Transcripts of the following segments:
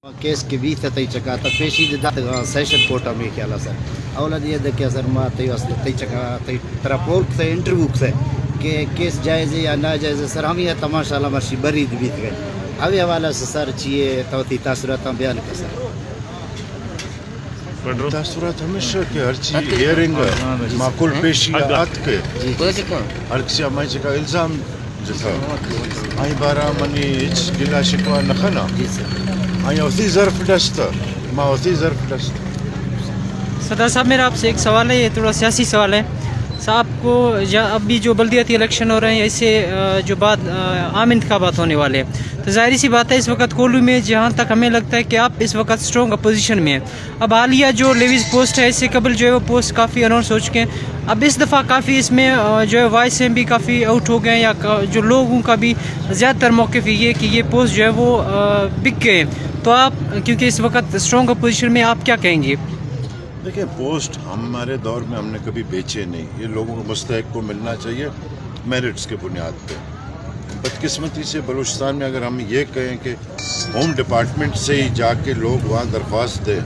Kes ke vita tai chaka ta peshi de dat session kota me khala sir awla diye de ke sir ma tai asli tai chaka tai trapol se interview se ke kes jaiz ya na jaiz sir hum ye tamasha la marshi bari bit gay اب حوالہ سے سر چیئے توتی تاثرات بیان کا سر تاثرات ہمیشہ کہ ہر چیز ہیئرنگ معقول پیشیات کے ہر کسی ہمیں چکا الزام جتا آئی بارا منی اچ گلا شکوا نخنا آئی اوثی ظرف ڈستا ما اوثی ظرف ڈستا. صدر صاحب میرا آپ سے ایک سوال ہے, یہ تھوڑا سیاسی سوال ہے. صاحب کو اب بھی جو بلدیاتی الیکشن ہو رہے ہیں, اس سے جو بعد عام انتخابات ہونے والے ہیں, تو ظاہری سی بات ہے اس وقت کولو میں جہاں تک ہمیں لگتا ہے کہ آپ اس وقت اسٹرانگ اپوزیشن میں ہیں. اب حالیہ جو لیویز پوسٹ ہے, اس سے قبل جو ہے وہ پوسٹ کافی اناؤنس ہو چکے ہیں. اب اس دفعہ کافی اس میں جو ہے وائس بھی کافی آؤٹ ہو گئے ہیں, یا جو لوگوں کا بھی زیادہ تر موقف یہ ہے کہ یہ پوسٹ جو ہے وہ بک گئے ہیں. تو آپ کیونکہ اس وقت اسٹرانگ اپوزیشن میں, آپ کیا کہیں گے؟ دیکھیں پوسٹ ہمارے دور میں ہم نے کبھی بیچے نہیں, یہ لوگوں کو مستحق کو ملنا چاہیے میرٹس کے بنیاد پہ. بدقسمتی سے بلوچستان میں اگر ہم یہ کہیں کہ ہوم ڈپارٹمنٹ سے ہی جا کے لوگ وہاں درخواست دیں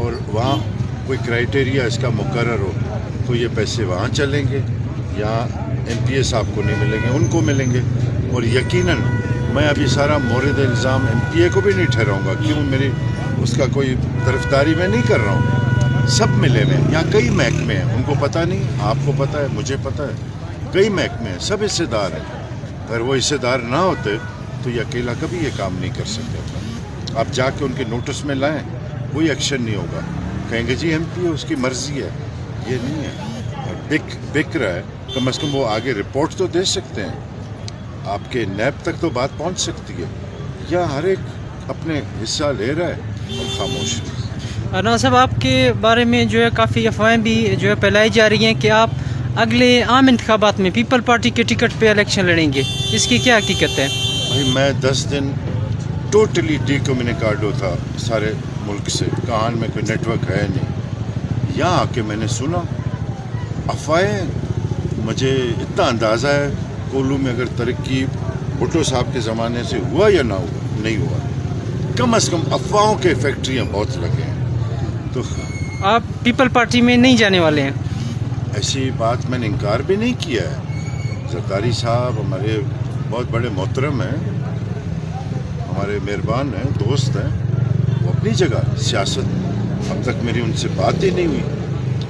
اور وہاں کوئی کرائٹیریا اس کا مقرر ہو, تو یہ پیسے وہاں چلیں گے یا ایم پی اے صاحب کو نہیں ملیں گے, ان کو ملیں گے. اور یقیناً میں ابھی سارا مورد الزام ایم پی اے کو بھی نہیں ٹھہراؤں گا, کیوں میری اس کا کوئی طرفداری میں نہیں کر رہا ہوں. سب ملے ہوئے ہیں, یہاں کئی محکمے ہیں, ان کو پتہ نہیں, آپ کو پتہ ہے, مجھے پتہ ہے, کئی محکمے ہیں, سب حصے دار ہیں. اگر وہ حصے دار نہ ہوتے تو یہ اکیلا کبھی یہ کام نہیں کر سکتے. آپ جا کے ان کے نوٹس میں لائیں, کوئی ایکشن نہیں ہوگا. کہیں گے جی ایم پی اس کی مرضی ہے, یہ نہیں ہے. اور بک رہا ہے, کم از کم وہ آگے رپورٹ تو دے سکتے ہیں, آپ کے نیب تک تو بات پہنچ سکتی ہے. یا ہر ایک اپنے حصہ لے رہا ہے اور خاموش ہے. نواز صاحب, آپ کے بارے میں جو ہے کافی افواہیں بھی جو ہے پھیلائی جا رہی ہیں کہ آپ اگلے عام انتخابات میں پیپل پارٹی کے ٹکٹ پہ الیکشن لڑیں گے, اس کی کیا حقیقت ہے؟ بھائی میں 10 دن ٹوٹلی ڈی کمیونیکاڈو تھا سارے ملک سے, کہاں میں کوئی نیٹ ورک ہے نہیں. یہاں آ کے میں نے سنا افواہیں, مجھے اتنا اندازہ ہے کولو میں اگر ترقی بھٹو صاحب کے زمانے سے ہوا یا نہ ہوا, نہیں ہوا. کم از کم افواہوں کے فیکٹریاں بہت لگے ہیں. تو آپ پیپل پارٹی میں نہیں جانے والے ہیں؟ ایسی بات میں نے انکار بھی نہیں کیا ہے. زرداری صاحب ہمارے بہت بڑے محترم ہیں, ہمارے مہربان ہیں, دوست ہیں, وہ اپنی جگہ. سیاست اب تک میری ان سے بات ہی نہیں ہوئی,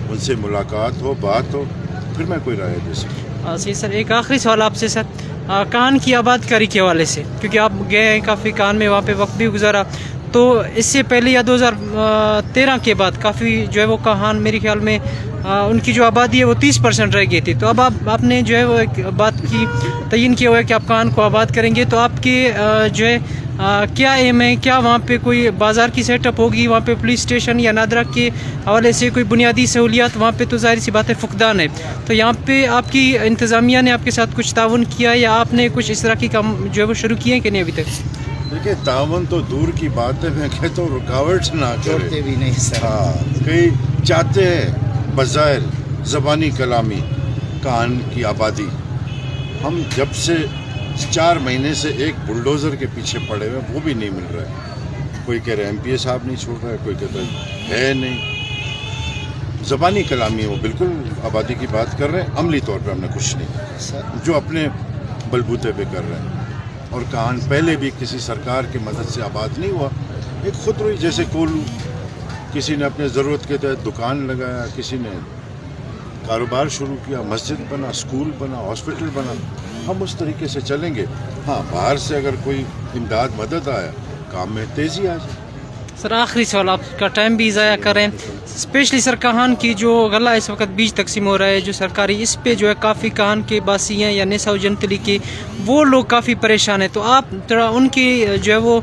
ان سے ملاقات ہو, بات ہو, پھر میں کوئی رائے دے سکوں. صحیح سر, ایک آخری سوال آپ سے سر, کان کی آباد کاری کے حوالے سے, کیونکہ آپ گئے ہیں کافی کان میں, وہاں پہ وقت بھی گزارا, تو اس سے پہلے یا 2013 کے بعد کافی جو ہے وہ کہان میرے خیال میں ان کی جو آبادی ہے وہ 30% رہ گئی تھی. تو اب آپ نے جو ہے وہ ایک بات کی تعین کیا ہوا ہے کہ آپ کان کو آباد کریں گے, تو آپ کے جو ہے کیا ایم ہے, کیا وہاں پہ کوئی بازار کی سیٹ اپ ہوگی, وہاں پہ پولیس اسٹیشن یا نادرا کے حوالے سے کوئی بنیادی سہولیات, وہاں پہ تو ظاہر سی بات ہے فقدان ہے, تو یہاں پہ آپ کی انتظامیہ نے آپ کے ساتھ کچھ تعاون کیا یا آپ نے کچھ اس طرح کی کام جو ہے وہ شروع کیے ہیں کہ نہیں ابھی تک؟ دیکھیں تعاون تو دور کی بات ہے, میں کہتا ہوں رکاوٹ نہ چھوڑتے بھی نہیں سر. ہاں, کئی چاہتے ہیں بظاہر زبانی کلامی کان کی آبادی. ہم جب سے 4 مہینے سے ایک بلڈوزر کے پیچھے پڑے ہوئے, وہ بھی نہیں مل رہا ہے. کوئی کہہ رہے ایم پی اے صاحب نہیں چھوڑ رہا ہے, کوئی کہتا ہے نہیں. زبانی کلامی وہ بالکل آبادی کی بات کر رہے ہیں, عملی طور پہ ہم نے کچھ نہیں, جو اپنے بلبوتے پہ کر رہے ہیں. اور کہان پہلے بھی کسی سرکار کی مدد سے آباد نہیں ہوا, ایک خود روئی. جیسے کولو کسی نے اپنے ضرورت کے تحت دکان لگایا, کسی نے کاروبار شروع کیا, مسجد بنا, اسکول بنا, ہاسپٹل بنا. ہم اس طریقے سے چلیں گے. ہاں, باہر سے اگر کوئی امداد مدد آیا, کام میں تیزی آ جائے. سر آخری سوال, آپ کا ٹائم بھی ضائع کر رہے ہیں, اسپیشلی سر کہان کی جو غلہ اس وقت بیج تقسیم ہو رہا ہے جو سرکاری, اس پہ جو ہے کافی کہان کے باسی ہیں یا نساء جنتلی کے, وہ لوگ کافی پریشان ہیں. تو آپ تھوڑا ان کی جو ہے وہ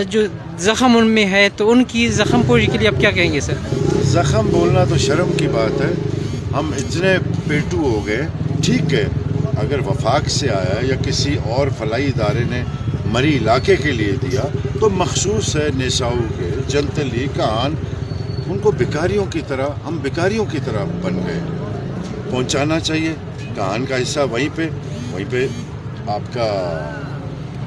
جو زخم ان میں ہے, تو ان کی زخم پوری کے لیے آپ کیا کہیں گے سر؟ زخم بولنا تو شرم کی بات ہے. ہم اتنے پیٹو ہو گئے. ٹھیک ہے, اگر وفاق سے آیا یا کسی اور فلاحی ادارے نے مری علاقے کے لیے دیا تو مخصوص ہے. نساؤ کے جنتلی کہان, ان کو بیکاریوں کی طرح, ہم بیکاریوں کی طرح بن گئے. پہنچانا چاہیے. کہان کا حصہ وہیں پہ آپ کا